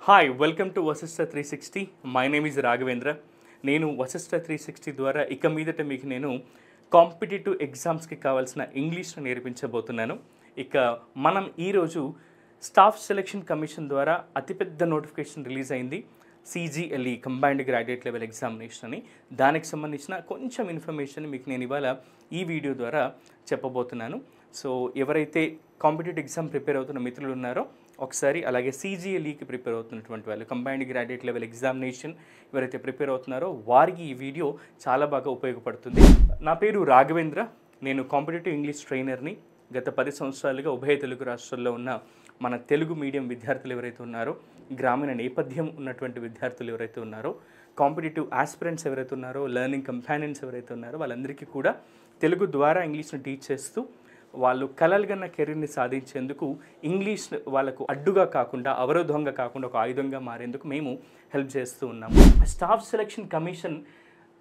Hi welcome to Vashishta 360. My name is Raghavendra. నేను వశిష్ట 360 ద్వారా ఇక మీదట మీకు నేను కాంపిటేటివ్ ఎగ్జామ్స్కి కావాల్సిన ఇంగ్లీష్ను నేర్పించబోతున్నాను. ఇక మనం ఈరోజు స్టాఫ్ సెలక్షన్ కమిషన్ ద్వారా అతిపెద్ద నోటిఫికేషన్ రిలీజ్ అయింది, CGLE combined graduate level examination అని. దానికి సంబంధించిన కొంచెం ఇన్ఫర్మేషన్ మీకు నేను ఇవాళ ఈ వీడియో ద్వారా చెప్పబోతున్నాను. సో ఎవరైతే కాంపిటేటివ్ ఎగ్జామ్ ప్రిపేర్ అవుతున్న మిత్రులు ఉన్నారో ఒకసారి, అలాగే CGLEకి ప్రిపేర్ అవుతున్నటువంటి వాళ్ళు, కంబైన్డ్ గ్రాడ్యుయేట్ లెవెల్ ఎగ్జామినేషన్ ఎవరైతే ప్రిపేర్ అవుతున్నారో వారికి ఈ వీడియో చాలా బాగా ఉపయోగపడుతుంది. నా పేరు రాఘవేంద్ర. నేను కాంపిటేటివ్ ఇంగ్లీష్ ట్రైనర్ని. గత 10 సంవత్సరాలుగా ఉభయ తెలుగు రాష్ట్రాల్లో ఉన్న మన తెలుగు మీడియం విద్యార్థులు ఎవరైతే ఉన్నారో, గ్రామీణ నేపథ్యం ఉన్నటువంటి విద్యార్థులు ఎవరైతే ఉన్నారో, కాంపిటేటివ్ ఆస్పిరెంట్స్ ఎవరైతే ఉన్నారో, లెర్నింగ్ కంపానియన్స్ ఎవరైతే ఉన్నారో వాళ్ళందరికీ కూడా తెలుగు ద్వారా ఇంగ్లీష్ను టీచ్ చేస్తూ వాళ్ళు కలలుగన్న కెరీర్ని సాధించేందుకు ఇంగ్లీష్ వాళ్ళకు అడ్డుగా కాకుండా, అవరోధంగా కాకుండా ఒక ఆయుధంగా మారేందుకు మేము హెల్ప్ చేస్తూ ఉన్నాము. స్టాఫ్ సెలక్షన్ కమిషన్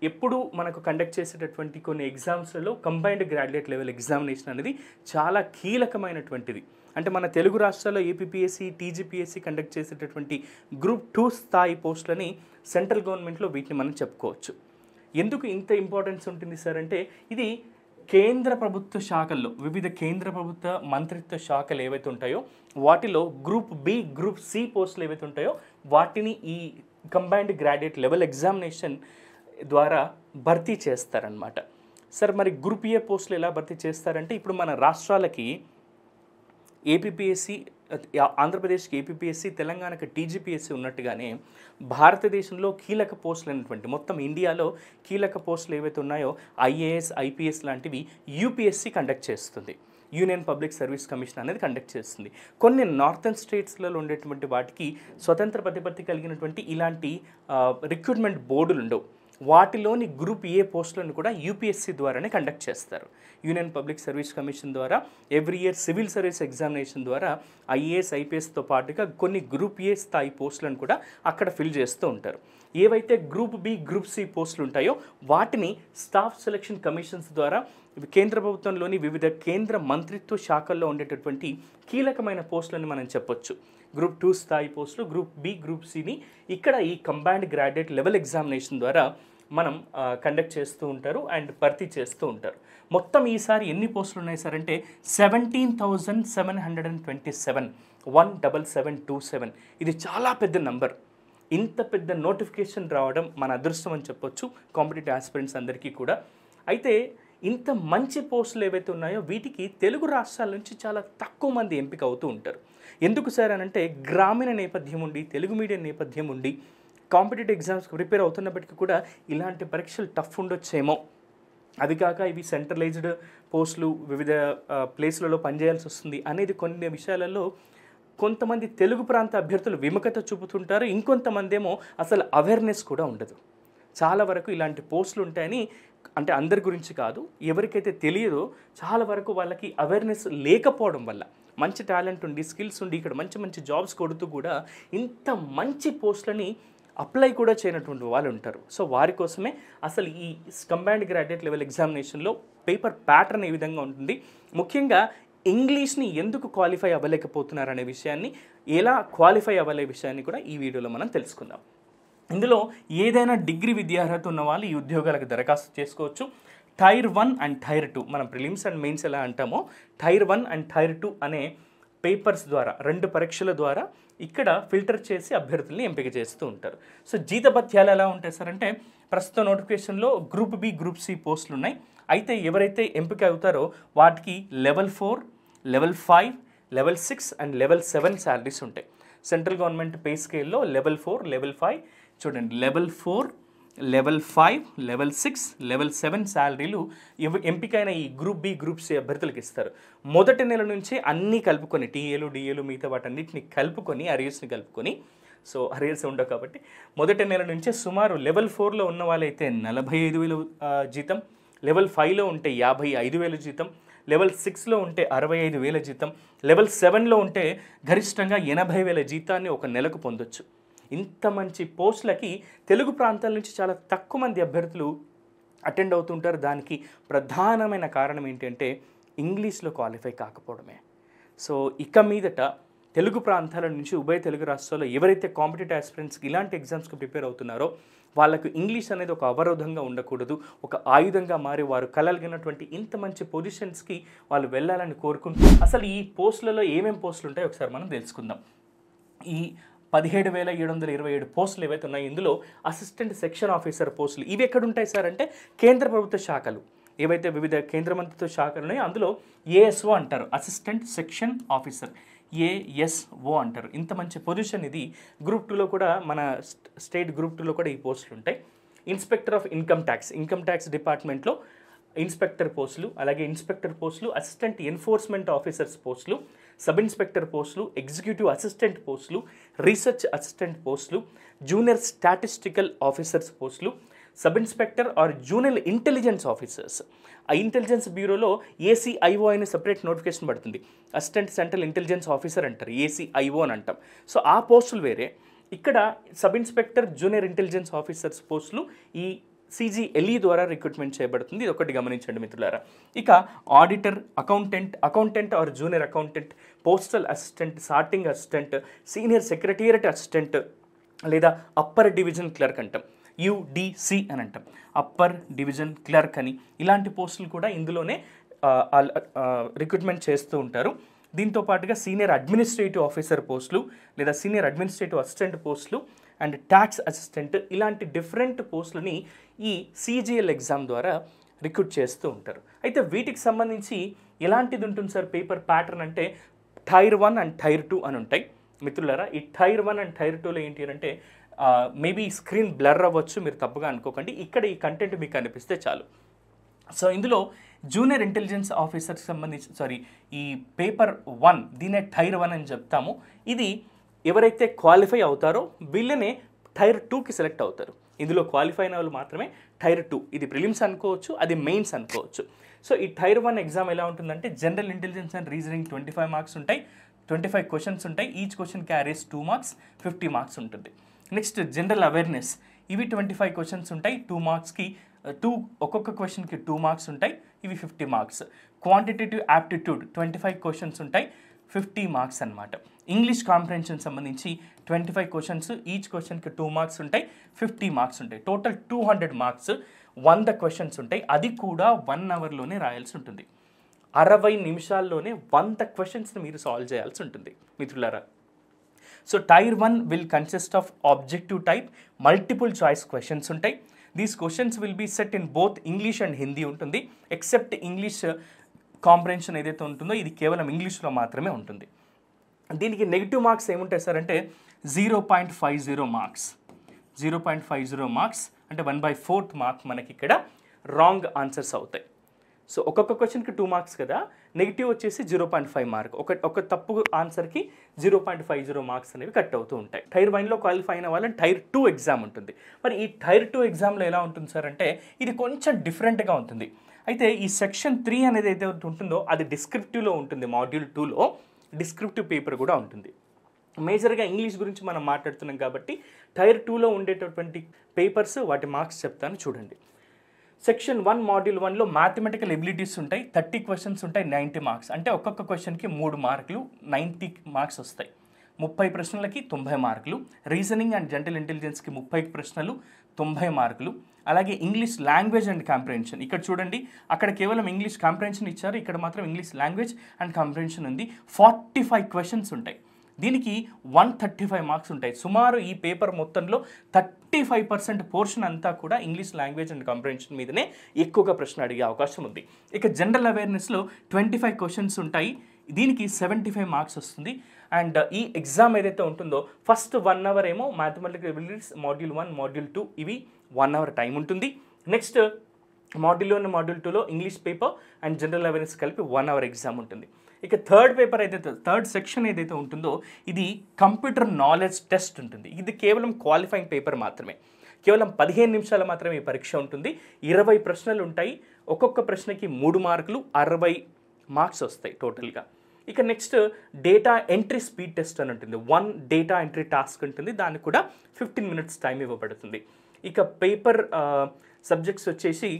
ఎప్పుడు మనకు కండక్ట్ చేసేటటువంటి కొన్ని ఎగ్జామ్స్లలో కంబైన్డ్ గ్రాడ్యుయేట్ లెవెల్ ఎగ్జామినేషన్ అనేది చాలా కీలకమైనటువంటిది. అంటే మన తెలుగు రాష్ట్రాల్లో ఏపీపీఎస్సీ, టీజీపీఎస్సీ కండక్ట్ చేసేటటువంటి గ్రూప్ 2 స్థాయి పోస్టులని సెంట్రల్ గవర్నమెంట్లో వీటిని మనం చెప్పుకోవచ్చు. ఎందుకు ఇంత ఇంపార్టెన్స్ ఉంటుంది సార్ అంటే, ఇది కేంద్ర ప్రభుత్వ శాఖల్లో, వివిధ కేంద్ర ప్రభుత్వ మంత్రిత్వ శాఖలు ఏవైతే ఉంటాయో వాటిలో గ్రూప్ బి, గ్రూప్ సి పోస్టులు ఏవైతే ఉంటాయో వాటిని ఈ కంబైన్డ్ గ్రాడ్యుయేట్ లెవెల్ ఎగ్జామినేషన్ ద్వారా భర్తీ చేస్తారనమాట. సార్ మరి గ్రూప్ ఏ పోస్టులు ఎలా భర్తీ చేస్తారంటే, ఇప్పుడు మన రాష్ట్రాలకి ఏపీపీఎస్సీ, ఆంధ్రప్రదేశ్కి ఏపీపీఎస్సీ, తెలంగాణకి టీజీపీఎస్సీ ఉన్నట్టుగానే భారతదేశంలో కీలక పోస్టులు అనేటువంటి, మొత్తం ఇండియాలో కీలక పోస్టులు ఏవైతే ఉన్నాయో IAS, IPS లాంటివి యూపీఎస్సీ కండక్ట్ చేస్తుంది. యూనియన్ పబ్లిక్ సర్వీస్ కమిషన్ అనేది కండక్ట్ చేస్తుంది. కొన్ని నార్థన్ స్టేట్స్లలో ఉండేటువంటి వాటికి స్వతంత్ర ప్రతిపత్తి కలిగినటువంటి ఇలాంటి రిక్రూట్మెంట్ బోర్డులు ఉండవు. వాటిలోని గ్రూప్ ఏ పోస్టులను కూడా యూపీఎస్సీ ద్వారానే కండక్ట్ చేస్తారు. యూనియన్ పబ్లిక్ సర్వీస్ కమిషన్ ద్వారా every year civil service examination ద్వారా IAS, IPSతో పాటుగా కొన్ని గ్రూప్ ఏ స్థాయి పోస్టులను కూడా అక్కడ ఫిల్ చేస్తూ ఉంటారు. ఏవైతే గ్రూప్ బి, గ్రూప్ సి పోస్టులు ఉంటాయో వాటిని స్టాఫ్ సెలక్షన్ కమిషన్స్ ద్వారా కేంద్ర ప్రభుత్వంలోని వివిధ కేంద్ర మంత్రిత్వ శాఖల్లో ఉండేటటువంటి కీలకమైన పోస్టులని మనం చెప్పొచ్చు. గ్రూప్ 2 స్థాయి పోస్టులు, గ్రూప్ బి, గ్రూప్ సిని ఇక్కడ ఈ కంబైన్డ్ గ్రాడ్యుయేట్ లెవెల్ ఎగ్జామినేషన్ ద్వారా మనం కండక్ట్ చేస్తూ ఉంటారు అండ్ భర్తీ చేస్తూ ఉంటారు. మొత్తం ఈసారి ఎన్ని పోస్టులు ఉన్నాయి సార్ అంటే 17,727, 17727. ఇది చాలా పెద్ద నంబర్. ఇంత పెద్ద నోటిఫికేషన్ రావడం మన అదృష్టం అని చెప్పొచ్చు కాంపిటేటివ్ ఆస్పిరెంట్స్ అందరికీ కూడా. అయితే ఇంత మంచి పోస్టులు ఏవైతే ఉన్నాయో వీటికి తెలుగు రాష్ట్రాల నుంచి చాలా తక్కువ మంది ఎంపిక అవుతూ ఉంటారు. ఎందుకు సార్ అని అంటే, గ్రామీణ నేపథ్యం ఉండి, తెలుగు మీడియం నేపథ్యం ఉండి కాంపిటేటివ్ ఎగ్జామ్స్కి ప్రిపేర్ అవుతున్నప్పటికీ కూడా ఇలాంటి పరీక్షలు టఫ్ ఉండొచ్చేమో. అవి కాక ఇవి సెంట్రలైజ్డ్ పోస్టులు, వివిధ ప్లేస్లలో పనిచేయాల్సి వస్తుంది అనేది కొన్ని విషయాలలో కొంతమంది తెలుగు ప్రాంత అభ్యర్థులు విముఖత చూపుతుంటారు. ఇంకొంతమంది ఏమో అసలు అవేర్నెస్ కూడా ఉండదు. చాలా వరకు ఇలాంటి పోస్టులు ఉంటాయని, అంటే అందరి గురించి కాదు, ఎవరికైతే తెలియదో చాలా వరకు వాళ్ళకి అవేర్నెస్ లేకపోవడం వల్ల, మంచి టాలెంట్ ఉండి, స్కిల్స్ ఉండి, ఇక్కడ మంచి మంచి జాబ్స్ కొడుతూ కూడా ఇంత మంచి పోస్టులని అప్లై కూడా చేయనటువంటి వాళ్ళు ఉంటారు. సో వారి కోసమే అసలు ఈ కంబైన్డ్ గ్రాడ్యుయేట్ లెవెల్ ఎగ్జామినేషన్లో పేపర్ ప్యాటర్న్ ఏ విధంగా ఉంటుంది, ముఖ్యంగా ఇంగ్లీష్ని ఎందుకు క్వాలిఫై అవ్వలేకపోతున్నారు అనే విషయాన్ని, ఎలా క్వాలిఫై అవ్వలే విషయాన్ని కూడా ఈ వీడియోలో మనం తెలుసుకుందాం. ఇందులో ఏదైనా డిగ్రీ విద్యార్హత ఉన్న వాళ్ళు ఈ ఉద్యోగాలకు దరఖాస్తు చేసుకోవచ్చు. టైర్ 1 అండ్ టైర్ 2, మనం ప్రిలిమ్స్ అండ్ మెయిన్స్ ఎలా అంటామో టైర్ 1 అండ్ టైర్ 2 అనే పేపర్స్ ద్వారా, 2 పరీక్షల ద్వారా ఇక్కడ ఫిల్టర్ చేసి అభ్యర్థుల్ని ఎంపిక చేస్తూ ఉంటారు. సో జీతభత్యాలు ఎలా ఉంటాయి సార్ అంటే, ప్రస్తుత నోటిఫికేషన్లో గ్రూప్ బి, గ్రూప్ సి పోస్టులు ఉన్నాయి. అయితే ఎవరైతే ఎంపిక అవుతారో వాటికి level 4, level 5, level 6 and level 7 salaries ఉంటాయి. సెంట్రల్ గవర్నమెంట్ పే స్కేల్లో లెవెల్ 4, లెవెల్ 5 చూడండి, లెవెల్ 4, లెవెల్ 5, లెవెల్ 6, లెవెల్ 7 శాలరీలు ఎంపికైన ఈ గ్రూప్ బి, గ్రూప్ సి అభ్యర్థులకు ఇస్తారు. మొదటి నెల నుంచే అన్నీ కలుపుకొని, టీఏలు, డిఏలు, మిగతా వాటన్నిటిని కలుపుకొని, అరియర్స్ని కలుపుకొని, సో అరియర్స్ ఉండవు కాబట్టి మొదటి నెల నుంచే సుమారు లెవెల్ 4లో ఉన్న వాళ్ళైతే 45,000 జీతం, లెవెల్ 5లో ఉంటే 55,000 జీతం, లెవెల్ 6లో ఉంటే 65,000 జీతం, లెవెల్ 7లో ఉంటే గరిష్టంగా 80,000 జీతాన్ని ఒక నెలకు పొందొచ్చు. ఇంత మంచి పోస్టులకి తెలుగు ప్రాంతాల నుంచి చాలా తక్కువ మంది అభ్యర్థులు అటెండ్ అవుతుంటారు. దానికి ప్రధానమైన కారణం ఏంటంటే ఇంగ్లీష్లో క్వాలిఫై కాకపోవడమే. సో ఇక మీదట తెలుగు ప్రాంతాల నుంచి ఉభయ తెలుగు రాష్ట్రాల్లో ఎవరైతే కాంపిటేటివ్ ఆస్పిరెంట్స్కి ఇలాంటి ఎగ్జామ్స్కి ప్రిపేర్ అవుతున్నారో వాళ్ళకు ఇంగ్లీష్ అనేది ఒక అవరోధంగా ఉండకూడదు, ఒక ఆయుధంగా మారి వారు కలగలిగినటువంటి ఇంత మంచి పొజిషన్స్కి వాళ్ళు వెళ్ళాలని కోరుకుంటూ అసలు ఈ పోస్టులలో ఏమేమి పోస్టులు ఉంటాయో ఒకసారి మనం తెలుసుకుందాం. ఈ 17,727 పోస్టులు ఏవైతే ఉన్నాయో ఇందులో అసిస్టెంట్ సెక్షన్ ఆఫీసర్ పోస్టులు ఇవి ఎక్కడ ఉంటాయి సార్ అంటే కేంద్ర ప్రభుత్వ శాఖలు ఏవైతే వివిధ కేంద్ర మంత్రిత్వ శాఖలు ఉన్నాయో అందులో ఏఎస్ఓ అంటారు, అసిస్టెంట్ సెక్షన్ ఆఫీసర్, ఏఎస్ఓ అంటారు. ఇంత మంచి పొజిషన్ ఇది. గ్రూప్ 2లో కూడా మన స్టేట్ గ్రూప్ 2లో కూడా ఈ పోస్టులు ఉంటాయి. ఇన్స్పెక్టర్ ఆఫ్ ఇన్కమ్ ట్యాక్స్ డిపార్ట్మెంట్లో ఇన్స్పెక్టర్ పోస్టులు, అలాగే ఇన్స్పెక్టర్ పోస్టులు, అసిస్టెంట్ ఎన్ఫోర్స్మెంట్ ఆఫీసర్స్ పోస్టులు, సబ్ ఇన్స్పెక్టర్ పోస్టులు, ఎగ్జిక్యూటివ్ అసిస్టెంట్ పోస్టులు, రీసెర్చ్ అసిస్టెంట్ పోస్టులు, జూనియర్ స్టాటిస్టికల్ ఆఫీసర్స్ పోస్టులు, sub inspector or junior intelligence officers. ఆ ఇంటెలిజెన్స్ బ్యూరోలో ఏసీఐఓ అనే సపరేట్ నోటిఫికేషన్ పడుతుంది. అసిస్టెంట్ సెంట్రల్ ఇంటెలిజెన్స్ ఆఫీసర్ అంటారు, ఏసీఐఓ అని అంటాం. సో ఆ పోస్టులు వేరే. ఇక్కడ sub inspector junior intelligence officers పోస్టులు ఈ CGLE ద్వారా రిక్రూట్మెంట్ చేయబడుతుంది. ఇది ఒకటి గమనించండి మిత్రులారా. ఇక auditor, accountant are junior accountant, postal assistant, sorting assistant, senior secretariat assistant లేదా అప్పర్ డివిజన్ క్లర్క్ అంటాం, UDC అని అంటాం, అప్పర్ డివిజన్ క్లర్క్ అని. ఇలాంటి పోస్టులు కూడా ఇందులోనే రిక్రూట్మెంట్ చేస్తూ ఉంటారు. దీంతో పాటుగా సీనియర్ అడ్మినిస్ట్రేటివ్ ఆఫీసర్ పోస్టులు లేదా సీనియర్ అడ్మినిస్ట్రేటివ్ అసిస్టెంట్ పోస్టులు అండ్ ట్యాక్స్ అసిస్టెంట్ ఇలాంటి డిఫరెంట్ పోస్టులని ఈ CGL ఎగ్జామ్ ద్వారా రిక్రూట్ చేస్తూ ఉంటారు. అయితే వీటికి సంబంధించి ఎలాంటిది ఉంటుంది సార్ పేపర్ ప్యాటర్న్ అంటే టైర్ 1 అండ్ టైర్ 2 అని ఉంటాయి మిత్రులారా. ఈ టైర్ 1 అండ్ టైర్ 2లో ఏంటి అంటే మేబీ స్క్రీన్ బ్లర్ అవ్వచ్చు, మీరు తప్పుగా అనుకోకండి. ఇక్కడ ఈ కంటెంట్ మీకు అనిపిస్తే చాలు. సో ఇందులో జూనియర్ ఇంటెలిజెన్స్ ఆఫీసర్కి సంబంధించి ఈ పేపర్ 1 దీనే టైర్ 1 అని చెప్తాము. ఇది ఎవరైతే క్వాలిఫై అవుతారో వీళ్ళనే టైర్ 2కి సెలెక్ట్ అవుతారు. ఇందులో క్వాలిఫై అయిన వాళ్ళు మాత్రమే టైర్ 2. ఇది ప్రిలిమ్స్ అనుకోవచ్చు, అది మెయిన్స్ అనుకోవచ్చు. సో ఈ టైర్ 1 ఎగ్జామ్ ఎలా ఉంటుందంటే general intelligence and reasoning 25 marks ఉంటాయి, 25 క్వశ్చన్స్ ఉంటాయి. Each question carries 2 marks, 50 marks ఉంటుంది. నెక్స్ట్ జనరల్ అవేర్నెస్, ఇవి 25 క్వశ్చన్స్ ఉంటాయి, 2 మార్క్స్కి ఒక్కొక్క క్వశ్చన్కి 2 మార్క్స్ ఉంటాయి, ఇవి 50 మార్క్స్. క్వాంటిటేటివ్ యాప్టిట్యూడ్ 25 క్వశ్చన్స్ ఉంటాయి, 50 మార్క్స్ అనమాట. ఇంగ్లీష్ కాంప్రహెన్షన్ సంబంధించి 25 క్వశ్చన్స్, ఈచ్ క్వశ్చన్కి 2 మార్క్స్ ఉంటాయి, 50 మార్క్స్ ఉంటాయి. టోటల్ 200 మార్క్స్, 100 క్వశ్చన్స్ ఉంటాయి. అది కూడా 1 అవర్లోనే రాయాల్సి ఉంటుంది. 60 నిమిషాల్లోనే 100 క్వశ్చన్స్ని మీరు సాల్వ్ చేయాల్సి ఉంటుంది మిత్రులారా. So tier 1 will consist of objective type, multiple choice questions ఉంటాయి. These questions will be set in both English and Hindi ఉంటుంది. ఎక్సెప్ట్ ఇంగ్లీష్ కాంప్రహెన్షన్ ఏదైతే ఉంటుందో ఇది కేవలం ఇంగ్లీష్లో మాత్రమే ఉంటుంది. దీనికి నెగిటివ్ మార్క్స్ ఏముంటాయి సార్ అంటే 0.50 మార్క్స్. 0.50 మార్క్స్ అంటే 1/4 మార్క్ మనకి ఇక్కడ రాంగ్ ఆన్సర్స్ అవుతాయి. సో ఒక్కొక్క క్వశ్చన్కి 2 మార్క్స్ కదా, నెగిటివ్ వచ్చేసి 0.5 మార్క్. ఒక తప్పు ఆన్సర్కి 0.50 మార్క్స్ అనేవి కట్ అవుతూ ఉంటాయి. టైర్ 1లో క్వాలిఫై అయిన వాళ్ళని టైర్ 2 ఎగ్జామ్ ఉంటుంది. మరి ఈ టైర్ 2 ఎగ్జామ్లో ఎలా ఉంటుంది సార్ అంటే ఇది కొంచెం డిఫరెంట్గా ఉంటుంది. అయితే ఈ సెక్షన్ 3 అనేది ఏదైతే ఉంటుందో అది డిస్క్రిప్టివ్లో ఉంటుంది. మాడ్యూల్ 2లో డిస్క్రిప్టివ్ పేపర్ కూడా ఉంటుంది. మేజర్గా ఇంగ్లీష్ గురించి మనం మాట్లాడుతున్నాం కాబట్టి టైర్ 2లో ఉండేటటువంటి పేపర్స్ వాటి మార్క్స్ చెప్తాను చూడండి. సెక్షన్ 1 మాడ్యూల్ 1లో మ్యాథమెటికల్ ఎబిలిటీస్ ఉంటాయి, 30 క్వశ్చన్స్ ఉంటాయి, 90 మార్క్స్. అంటే ఒక్కొక్క క్వశ్చన్కి 3 మార్కులు, 90 మార్క్స్ వస్తాయి. 30 ప్రశ్నలకి 90 మార్కులు. రీజనింగ్ అండ్ జనరల్ ఇంటెలిజెన్స్కి 30 ప్రశ్నలు, 90 మార్కులు. అలాగే ఇంగ్లీష్ లాంగ్వేజ్ అండ్ కాంప్రహెన్షన్, ఇక్కడ చూడండి అక్కడ కేవలం ఇంగ్లీష్ కాంప్రహెన్షన్ ఇచ్చారు, ఇక్కడ మాత్రం ఇంగ్లీష్ లాంగ్వేజ్ అండ్ కాంప్రహెన్షన్ ఉంది. 45 క్వశ్చన్స్ ఉంటాయి. దీనికి 135 మార్క్స్ ఉంటాయి. సుమారు ఈ పేపర్ మొత్తంలో 35% పోర్షన్ అంతా కూడా ఇంగ్లీష్ లాంగ్వేజ్ అండ్ కాంప్రహెన్షన్ మీదనే ఎక్కువగా ప్రశ్న అడిగే అవకాశం ఉంది. ఇక జనరల్ అవేర్నెస్లో 25 క్వశ్చన్స్ ఉంటాయి. దీనికి 75 మార్క్స్ వస్తుంది. అండ్ ఈ ఎగ్జామ్ ఏదైతే ఉంటుందో ఫస్ట్ 1 అవర్ ఏమో మ్యాథమెటికల్ ఎబిలిటీస్ మాడ్యూల్ 1, మాడ్యూల్ 2 ఇవి 1 అవర్ టైం ఉంటుంది. నెక్స్ట్ మాడ్యూల్ 1, మాడ్యూల్ 2లో English paper and general awareness కలిపి 1 అవర్ ఎగ్జామ్ ఉంటుంది. ఇక థర్డ్ సెక్షన్ ఏదైతే ఉంటుందో ఇది కంప్యూటర్ నాలెడ్జ్ టెస్ట్ ఉంటుంది. ఇది కేవలం క్వాలిఫైయింగ్ పేపర్ మాత్రమే. కేవలం 15 నిమిషాలు మాత్రమే ఈ పరీక్ష ఉంటుంది. 20 ప్రశ్నలు ఉంటాయి. ఒక్కొక్క ప్రశ్నకి 3 మార్కులు, 60 మార్క్స్ వస్తాయి టోటల్గా. ఇక next data entry speed test అని ఉంటుంది. 1 డేటా ఎంట్రీ టాస్క్ ఉంటుంది. దానికి కూడా 15 మినిట్స్ టైం ఇవ్వబడుతుంది. ఇక పేపర్ సబ్జెక్ట్స్ వచ్చేసి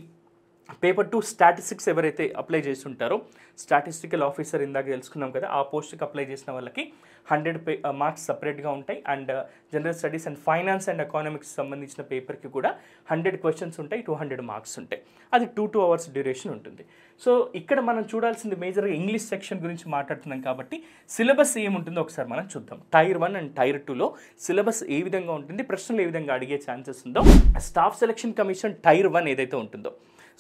పేపర్ 2 స్టాటిస్టిక్స్ ఎవరైతే అప్లై చేసి ఉంటారో, స్టాటిస్టికల్ ఆఫీసర్ ఇందాక తెలుసుకున్నాం కదా, ఆ పోస్ట్కి అప్లై చేసిన వాళ్ళకి 100 మార్క్స్ సపరేట్గా ఉంటాయి. And general studies and finance and economics సంబంధించిన పేపర్కి కూడా 100 క్వశ్చన్స్ ఉంటాయి, 200 మార్క్స్ ఉంటాయి. అది 2 hours డ్యూరేషన్ ఉంటుంది. సో ఇక్కడ మనం చూడాల్సింది మేజర్గా ఇంగ్లీష్ సెక్షన్ గురించి మాట్లాడుతున్నాం కాబట్టి సిలబస్ ఏముంటుందో ఒకసారి మనం చూద్దాం. టైర్ 1 అండ్ టైర్ 2లో సిలబస్ ఏ విధంగా ఉంటుంది, ప్రశ్నలు ఏ విధంగా అడిగే ఛాన్సెస్ ఉందో. స్టాఫ్ సెలక్షన్ కమిషన్ టైర్ 1 ఏదైతే ఉంటుందో,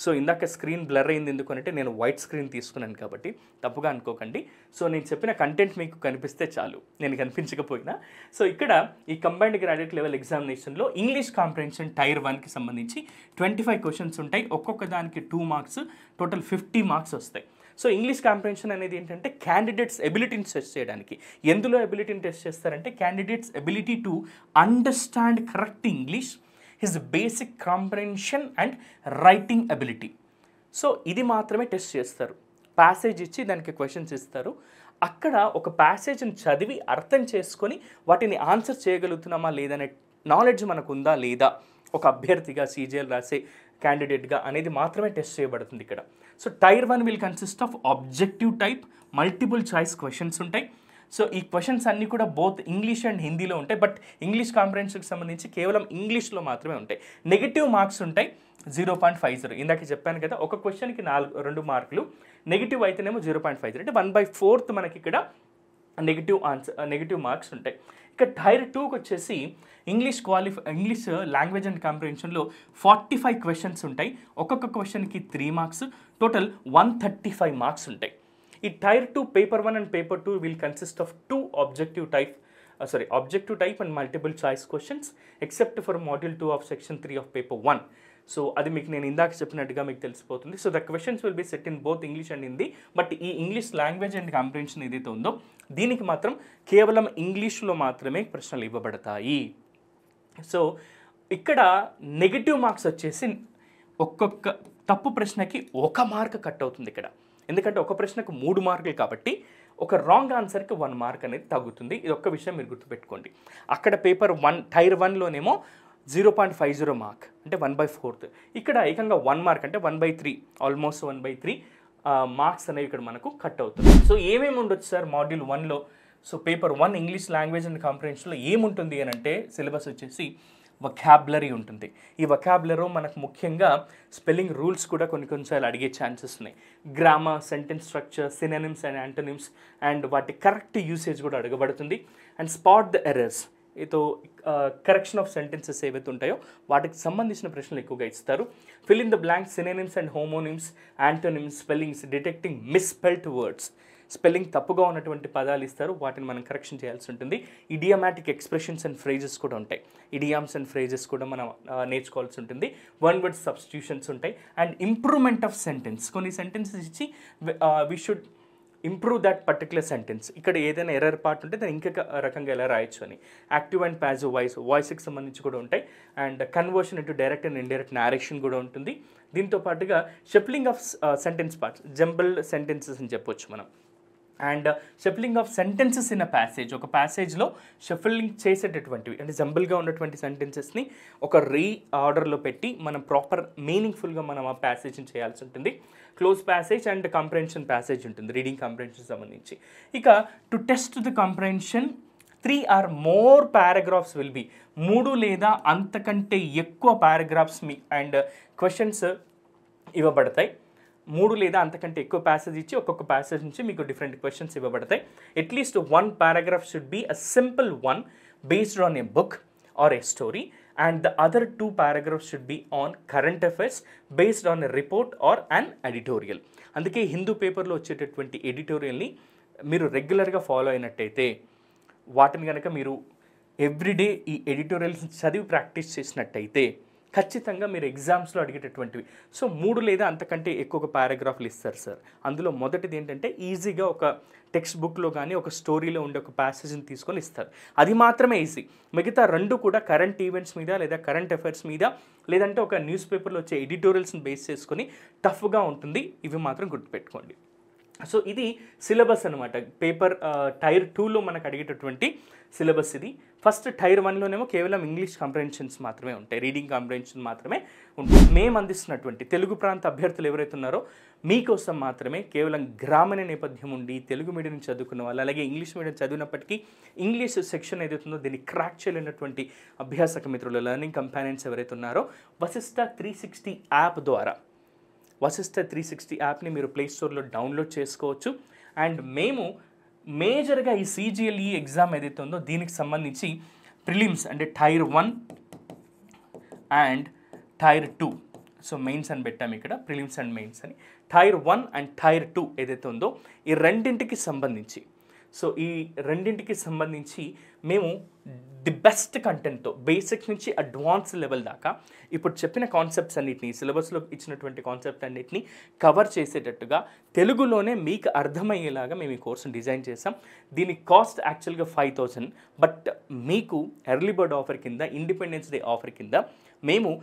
సో ఇందాక స్క్రీన్ బ్లర్ అయింది ఎందుకంటే నేను వైట్ స్క్రీన్ తీసుకున్నాను కాబట్టి తప్పుగా అనుకోకండి. సో నేను చెప్పిన కంటెంట్ మీకు కనిపిస్తే చాలు, నేను కనిపించకపోయినా. సో ఇక్కడ ఈ కంబైన్డ్ గ్రాడ్యుయేట్ లెవెల్ ఎగ్జామినేషన్లో ఇంగ్లీష్ కాంప్రహెన్షన్ టైర్ 1కి సంబంధించి 25 క్వశ్చన్స్ ఉంటాయి. ఒక్కొక్క దానికి 2 మార్క్స్, టోటల్ 50 మార్క్స్ వస్తాయి. సో ఇంగ్లీష్ కాంప్రహెన్షన్ అనేది ఏంటంటే క్యాండిడేట్స్ ఎబిలిటీని టెస్ట్ చేయడానికి. ఎందులో ఎబిలిటీని టెస్ట్ చేస్తారంటే candidates ability to understand correct English, his basic comprehension and writing ability. So ఇది మాత్రమే టెస్ట్ చేస్తారు. ప్యాసేజ్ ఇచ్చి దానికి క్వశ్చన్స్ ఇస్తారు. అక్కడ ఒక ప్యాసేజ్ని చదివి అర్థం చేసుకొని వాటిని ఆన్సర్ చేయగలుగుతున్నామా లేదనే నాలెడ్జ్ మనకు ఉందా లేదా, ఒక అభ్యర్థిగా సీజీఎల్ రాసే క్యాండిడేట్గా అనేది మాత్రమే టెస్ట్ చేయబడుతుంది ఇక్కడ. So tier 1 will consist of objective type, multiple choice questions ఉంటాయి. సో ఈ క్వశ్చన్స్ అన్నీ కూడా బోత్ ఇంగ్లీష్ అండ్ హిందీలో ఉంటాయి. బట్ ఇంగ్లీష్ కాంప్రహెన్షన్కి సంబంధించి కేవలం ఇంగ్లీష్లో మాత్రమే ఉంటాయి. నెగిటివ్ మార్క్స్ ఉంటాయి 0.50. ఇందాక చెప్పాను కదా, ఒక క్వశ్చన్కి 2 మార్కులు, నెగిటివ్ అయితేనేమో 0.50, అంటే 1/4 మనకి ఇక్కడ నెగిటివ్ మార్క్స్ ఉంటాయి. ఇక టైర్ 2కి వచ్చేసి ఇంగ్లీష్ లాంగ్వేజ్ అండ్ కాంప్రహెన్షన్లో 45 క్వశ్చన్స్ ఉంటాయి. ఒక్కొక్క క్వశ్చన్కి 3 మార్క్స్, టోటల్ 135 మార్క్స్ ఉంటాయి. ఈ tier 2 paper 1 and paper 2 will consist of 2 objective type and multiple choice questions except for module 2 of section 3 of paper 1. So అది మీకు నేను ఇందాక చెప్పినట్టుగా మీకు తెలిసిపోతుంది. So the questions will be set in both English and Hindi. But ఈ English language and comprehension ఏదైతే ఉందో దీనికి మాత్రం కేవలం ఇంగ్లీష్లో మాత్రమే ప్రశ్నలు ఇవ్వబడతాయి. సో ఇక్కడ నెగిటివ్ మార్క్స్ వచ్చేసి ఒక్కొక్క తప్పు ప్రశ్నకి 1 మార్క్ కట్ అవుతుంది ఇక్కడ. ఎందుకంటే ఒక ప్రశ్నకు 3 మార్కులు కాబట్టి ఒక రాంగ్ ఆన్సర్కి 1 మార్క్ అనేది తగ్గుతుంది. ఇది ఒక్క విషయం మీరు గుర్తుపెట్టుకోండి. అక్కడ పేపర్ 1 టైర్ 1లోనేమో 0.50 మార్క్, అంటే 1/4. ఇక్కడ ఏకంగా 1 మార్క్, అంటే 1/3, ఆల్మోస్ట్ 1/3 మార్క్స్ అనేవి ఇక్కడ మనకు కట్ అవుతుంది. సో ఏమేమి ఉండొచ్చు సార్ మాడ్యూల్ 1లో? So paper 1 English language and కాంప్రహెన్షన్లో ఏముంటుంది అని అంటే సిలబస్ వచ్చేసి వొకాబులరీ ఉంటుంది. ఈ వొకాబులరీలో మనకు ముఖ్యంగా స్పెల్లింగ్ రూల్స్ కూడా కొన్నిసార్లు అడిగే ఛాన్సెస్ ఉన్నాయి. Grammar, sentence structure, synonyms and antonyms and వాటి కరెక్ట్ యూసేజ్ కూడా అడగబడుతుంది. అండ్ స్పాట్ ద ఎర్రర్స్, ఏదో కరెక్షన్ ఆఫ్ సెంటెన్సెస్ ఏవైతే ఉంటాయో వాటికి సంబంధించిన ప్రశ్నలు ఎక్కువగా ఇస్తారు. Fill in the blanks, synonyms and homonyms, antonyms, spellings, detecting misspelled words, spelling తప్పుగా ఉన్నటువంటి పదాలు ఇస్తారు, వాటిని మనం కరెక్షన్ చేయాల్సి ఉంటుంది. ఇడియామాటిక్ ఎక్స్ప్రెషన్స్ అండ్ ఫ్రేజెస్ కూడా ఉంటాయి. ఇడియామ్స్ అండ్ ఫ్రేజెస్ కూడా మనం నేర్చుకోవాల్సి ఉంటుంది. వన్ వర్డ్ సబ్స్టిట్యూషన్స్ ఉంటాయి. అండ్ ఇంప్రూవ్మెంట్ ఆఫ్ సెంటెన్స్, కొన్ని సెంటెన్సెస్ ఇచ్చి we should improve that particular sentence. ఇక్కడ ఏదైనా ఎర్రర్ పార్ట్ ఉంటే దాన్ని ఇంకొక రకంగా ఎలా రాయొచ్చు అని. యాక్టివ్ అండ్ ప్యాసివ్ వాయిస్కి సంబంధించి కూడా ఉంటాయి. And conversion into direct and indirect narration కూడా ఉంటుంది. దీంతో పాటుగా shuffling of sentence parts, jumbled sentences అని చెప్పొచ్చు మనం. And shuffling of sentences in a passage, ఒక ప్యాసేజ్లో షఫ్లింగ్ చేసేటటువంటివి, అంటే జంబుల్గా ఉన్నటువంటి సెంటెన్సెస్ని ఒక ఆర్డర్లో పెట్టి మనం ప్రాపర్ మీనింగ్ఫుల్గా మనం ఆ ప్యాసేజ్ని చేయాల్సి ఉంటుంది. Close passage and comprehension passage ఉంటుంది రీడింగ్ కాంప్రహెన్షన్ సంబంధించి. ఇక to test the comprehension 3 or more paragraphs will be, 3 లేదా అంతకంటే ఎక్కువ పారాగ్రాఫ్స్ మీ అండ్ క్వశ్చన్స్ ఇవ్వబడతాయి. 3 లేదా అంతకంటే ఎక్కువ ప్యాసేజ్ ఇచ్చి ఒక్కొక్క ప్యాసేజ్ నుంచి మీకు డిఫరెంట్ క్వశ్చన్స్ ఇవ్వబడతాయి. At least 1 paragraph should be a simple one based on a book or A story, and the other 2 paragraphs should be on current affairs based on a report or an editorial. అందుకే హిందూ పేపర్లో వచ్చేటటువంటి ఎడిటోరియల్ని మీరు రెగ్యులర్గా follow అయినట్టయితే, వాటిని కనుక మీరు everyday ఈ ఎడిటోరియల్స్ చదివి ప్రాక్టీస్ చేసినట్టయితే ఖచ్చితంగా మీరు ఎగ్జామ్స్లో అడిగేటటువంటివి. సో 3 లేదా అంతకంటే ఎక్కువ పారాగ్రాఫ్లు ఇస్తారు సార్. అందులో మొదటిది ఏంటంటే ఈజీగా ఒక టెక్స్ట్ బుక్లో కానీ ఒక స్టోరీలో ఉండే ఒక ప్యాసేజ్ని తీసుకొని ఇస్తారు. అది మాత్రమే ఈజీ. మిగతా 2 కూడా కరెంట్ ఈవెంట్స్ మీద లేదా కరెంట్ అఫైర్స్ మీద లేదంటే ఒక న్యూస్ పేపర్లో వచ్చే ఎడిటోరియల్స్ని బేస్ చేసుకొని టఫ్గా ఉంటుంది. ఇవి మాత్రం గుర్తుపెట్టుకోండి. సో ఇది సిలబస్ అనమాట. పేపర్ టైర్ 2లో మనకు అడిగేటటువంటి సిలబస్ ఇది. ఫస్ట్ టైర్ 1లోనేమో కేవలం ఇంగ్లీష్ కాంప్రహెన్షన్స్ మాత్రమే ఉంటాయి, రీడింగ్ కాంప్రహెన్షన్ మాత్రమే ఉంటుంది. మేము అందిస్తున్నటువంటి తెలుగు ప్రాంత అభ్యర్థులు ఎవరైతే ఉన్నారో మీకోసం మాత్రమే కేవలం గ్రామీణ నేపథ్యం ఉండి తెలుగు మీడియం చదువుకున్న వాళ్ళు, అలాగే ఇంగ్లీష్ మీడియం చదివినప్పటికీ ఇంగ్లీష్ సెక్షన్ ఏదైతుందో దీన్ని క్రాక్ చేయలేనటువంటి అభ్యాసక మిత్రులు, లెర్నింగ్ కంపానియన్స్ ఎవరైతే ఉన్నారో వశిష్ట 360 యాప్ ద్వారా వశిష్ట 360 యాప్ని మీరు ప్లే స్టోర్లో డౌన్లోడ్ చేసుకోవచ్చు. అండ్ మేము మేజర్గా ఈ CGLE ఎగ్జామ్ ఏదైతే ఉందో దీనికి సంబంధించి ప్రిలిమ్స్ అంటే tier 1 and tier 2, so mains అని పెట్టాము ఇక్కడ, ప్రిలిమ్స్ అండ్ మెయిన్స్ అని. టైర్ 1 అండ్ టైర్ 2 ఏదైతే ఉందో ఈ రెండింటికి సంబంధించి మేము ది బెస్ట్ కంటెంట్తో బేసిక్స్ నుంచి అడ్వాన్స్ లెవెల్ దాకా ఇప్పుడు చెప్పిన కాన్సెప్ట్స్ అన్నిటినీ, సిలబస్లో ఇచ్చినటువంటి కాన్సెప్ట్ అన్నిటినీ కవర్ చేసేటట్టుగా తెలుగులోనే మీకు అర్థమయ్యేలాగా మేము ఈ కోర్సును డిజైన్ చేసాం. దీని కాస్ట్ యాక్చువల్గా 5,000, బట్ మీకు ఎర్లీ బర్డ్ ఆఫర్ కింద, ఇండిపెండెన్స్ డే ఆఫర్ కింద మేము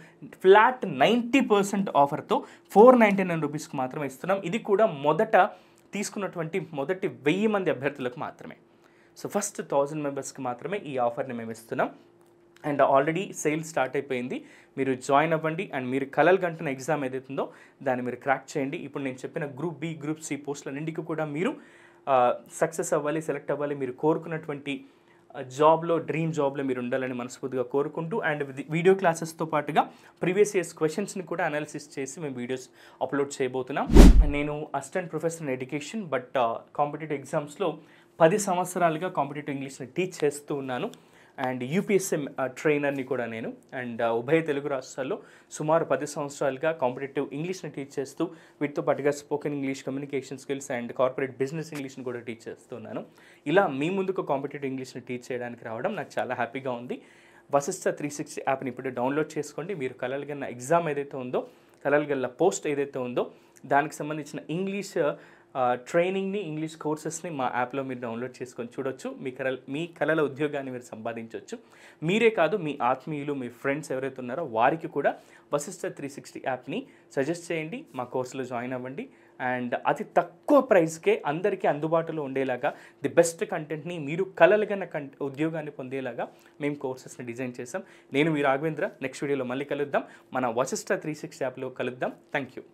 ఫ్లాట్ 90% ఆఫర్తో 499 రూపీస్కి మాత్రమే ఇస్తున్నాం. ఇది కూడా తీసుకున్నటువంటి మొదటి 1000 మంది అభ్యర్థులకు మాత్రమే. సో ఫస్ట్ 1000 మెంబర్స్కి మాత్రమే ఈ ఆఫర్ని మేము ఇస్తున్నాం. అండ్ ఆల్రెడీ సేల్ స్టార్ట్ అయిపోయింది. మీరు జాయిన్ అవ్వండి అండ్ మీరు కలలు కంటున్న ఎగ్జామ్ ఏదైతుందో దాన్ని మీరు క్రాక్ చేయండి. ఇప్పుడు నేను చెప్పిన గ్రూప్ బి, గ్రూప్ సి పోస్టులన్నింటికి కూడా మీరు సక్సెస్ అవ్వాలి, సెలెక్ట్ అవ్వాలి. మీరు కోరుకున్నటువంటి జాబ్లో, డ్రీమ్ జాబ్లో మీరు ఉండాలని మనస్ఫూర్తిగా కోరుకుంటూ, అండ్ వీడియో క్లాసెస్తో పాటుగా ప్రీవియస్ ఇయర్స్ క్వశ్చన్స్ని కూడా అనాలిసిస్ చేసి మేము వీడియోస్ అప్లోడ్ చేయబోతున్నాం. నేను assistant professor in education, but competitive ఎగ్జామ్స్లో 10 సంవత్సరాలుగా కాంపిటేటివ్ ఇంగ్లీష్ని టీచ్ చేస్తూ ఉన్నాను. అండ్ UPSC ట్రైనర్ని కూడా నేను. అండ్ ఉభయ తెలుగు రాష్ట్రాల్లో సుమారు 10 సంవత్సరాలుగా కాంపిటేటివ్ ఇంగ్లీష్ని టీచ్ చేస్తూ, వీటితో పాటుగా spoken English, communication skills and corporate business ఇంగ్లీష్ని కూడా టీచ్ చేస్తున్నాను. ఇలా మీ ముందుకు కాంపిటేటివ్ ఇంగ్లీష్ని టీచ్ చేయడానికి రావడం నాకు చాలా హ్యాపీగా ఉంది. వశిష్ట 360 యాప్ని ఇప్పుడు డౌన్లోడ్ చేసుకోండి. మీరు కలలుగన్న ఎగ్జామ్ ఏదైతే ఉందో, కలలుగల్ల పోస్ట్ ఏదైతే ఉందో దానికి సంబంధించిన ఇంగ్లీష్ ట్రైనింగ్ని, ఇంగ్లీష్ కోర్సెస్ని మా యాప్లో మీరు డౌన్లోడ్ చేసుకొని చూడొచ్చు. మీ కళల ఉద్యోగాన్ని మీరు సంపాదించవచ్చు. మీరే కాదు, మీ ఆత్మీయులు, మీ ఫ్రెండ్స్ ఎవరైతే ఉన్నారో వారికి కూడా వశిష్ట 360 యాప్ని సజెస్ట్ చేయండి. మా కోర్సులో జాయిన్ అవ్వండి. అండ్ అతి తక్కువ ప్రైస్కే అందరికీ అందుబాటులో ఉండేలాగా ది బెస్ట్ కంటెంట్ని, మీరు కలలుగన్న ఉద్యోగాన్ని పొందేలాగా మేము కోర్సెస్ని డిజైన్ చేసాం. నేను మీ రాఘవేంద్ర. నెక్స్ట్ వీడియోలో మళ్ళీ కలుద్దాం. మన వశిష్ట 360 యాప్లో కలుద్దాం. Thank you.